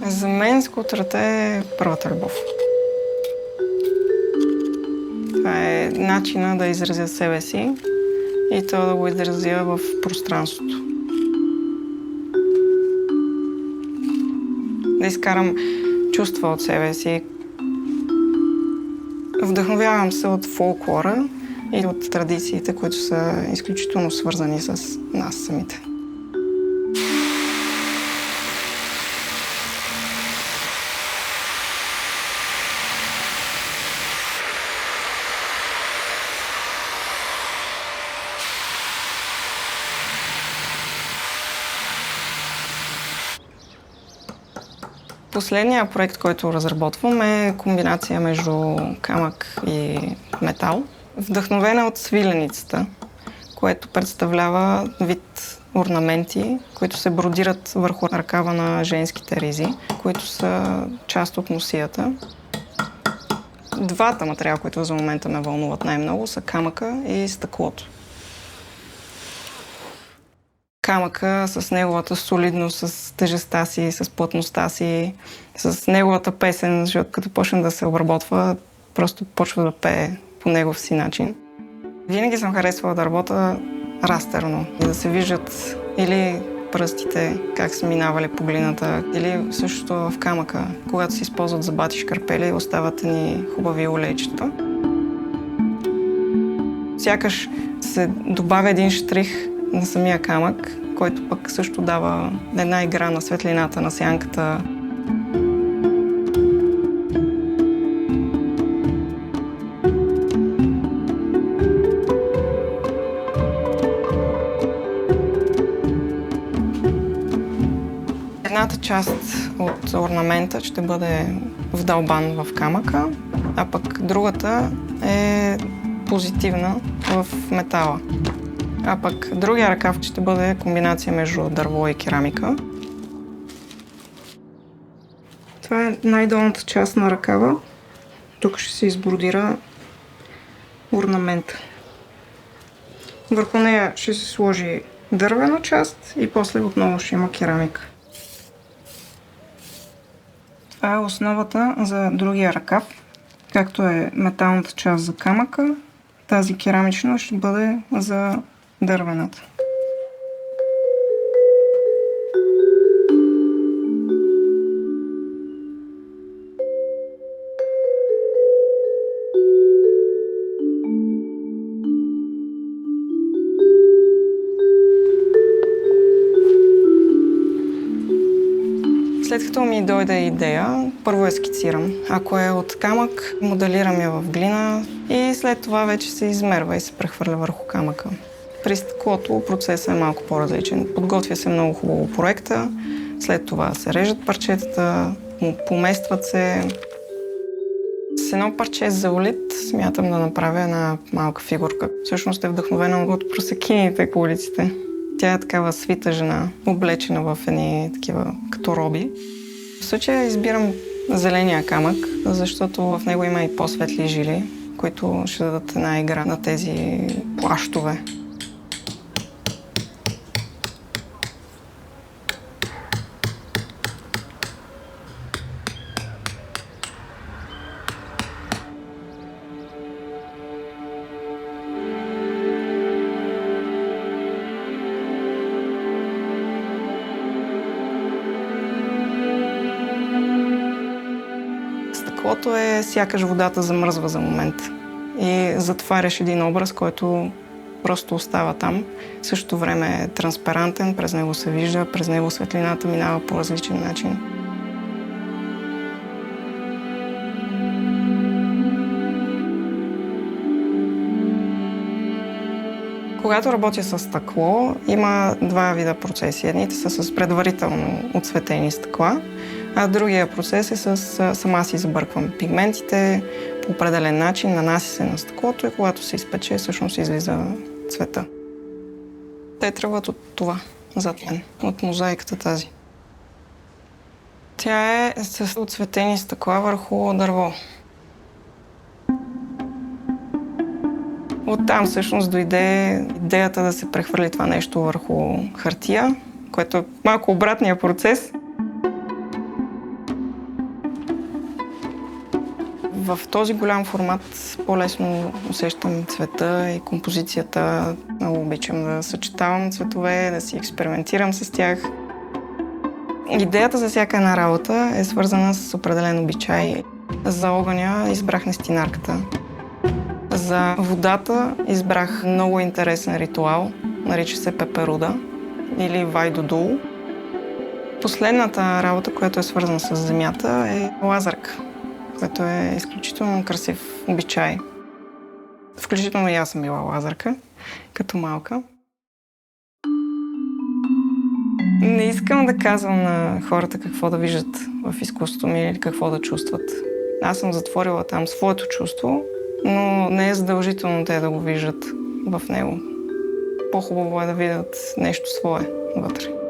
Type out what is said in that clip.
За мен скутерът е първата любов. Това е начина да изразя себе си и то да го изразя в пространството. Да изкарам чувства от себе си. Вдъхновявам се от фолклора и от традициите, които са изключително свързани с нас самите. Последният проект, който разработвам, е комбинация между камък и метал, вдъхновена от свиленицата, което представлява вид орнаменти, които се бродират върху ръкава на женските ризи, които са част от носията. Двата материала, които за момента ме вълнуват най-много, са камъка и стъклото. Камъка с неговата солидност, с тежестта си, с плътността си, с неговата песен, защото като почне да се обработва, просто почва да пее по негов си начин. Винаги съм харесвала да работя растерно и да се виждат или пръстите, как са минавали по глината, или същото в камъка, когато се използват забати шкарпели, остават ни хубави олейчета. Сякаш се добавя един штрих на самия камък, който пък също дава една игра на светлината, на сянката. Едната част от орнамента ще бъде вдълбан в камъка, а пък другата е позитивна в метала. А пък другия ръкав ще бъде комбинация между дърво и керамика. Това е най-долната част на ръкава. Тук ще се избродира орнамент. Върху нея ще се сложи дървена част и после отново ще има керамика. Това е основата за другия ръкав. Както е металната част за камъка, тази керамична ще бъде за дървената. След като ми дойде идея, първо я скицирам. Ако е от камък, моделирам я в глина и след това вече се измерва и се прехвърля върху камъка. При стъклото процесът е малко по-различен. Подготвя се много хубаво проекта, след това се режат парчетата, поместват се. С едно парче зеолит смятам да направя една малка фигурка. Всъщност е вдъхновена от просекините по улиците. Тя е такава свита жена, облечена в едни такива като роби. В случая избирам зеления камък, защото в него има и по-светли жили, които ще дадат една игра на тези плащове. Стъклото е сякаш водата замръзва за момент и затваряш един образ, който просто остава там. В същото време е транспарантен, през него се вижда, през него светлината минава по различен начин. Когато работя с стъкло, има два вида процеси. Едните са с предварително отцветени стъкла, А другия процес е сама си забърквам пигментите по определен начин, нанася се на стъклото и когато се изпече, всъщност излиза цвета. Те тръгват от това, зад мен, от мозайката тази. Тя е с отцветени стъкла върху дърво. Оттам всъщност дойде идеята да се прехвърли това нещо върху хартия, което е малко обратния процес. В този голям формат по-лесно усещам цвета и композицията. Много обичам да съчетавам цветове, да си експериментирам с тях. Идеята за всяка една работа е свързана с определен обичай. За огъня избрах нестинарката. За водата избрах много интересен ритуал, нарича се пеперуда или вайдодул. Последната работа, която е свързана с земята, е лазърка, което е изключително красив обичай. Включително и аз съм била лазърка, като малка. Не искам да казвам на хората какво да виждат в изкуството ми или какво да чувстват. Аз съм затворила там своето чувство, но не е задължително те да го виждат в него. По-хубаво е да видят нещо свое вътре.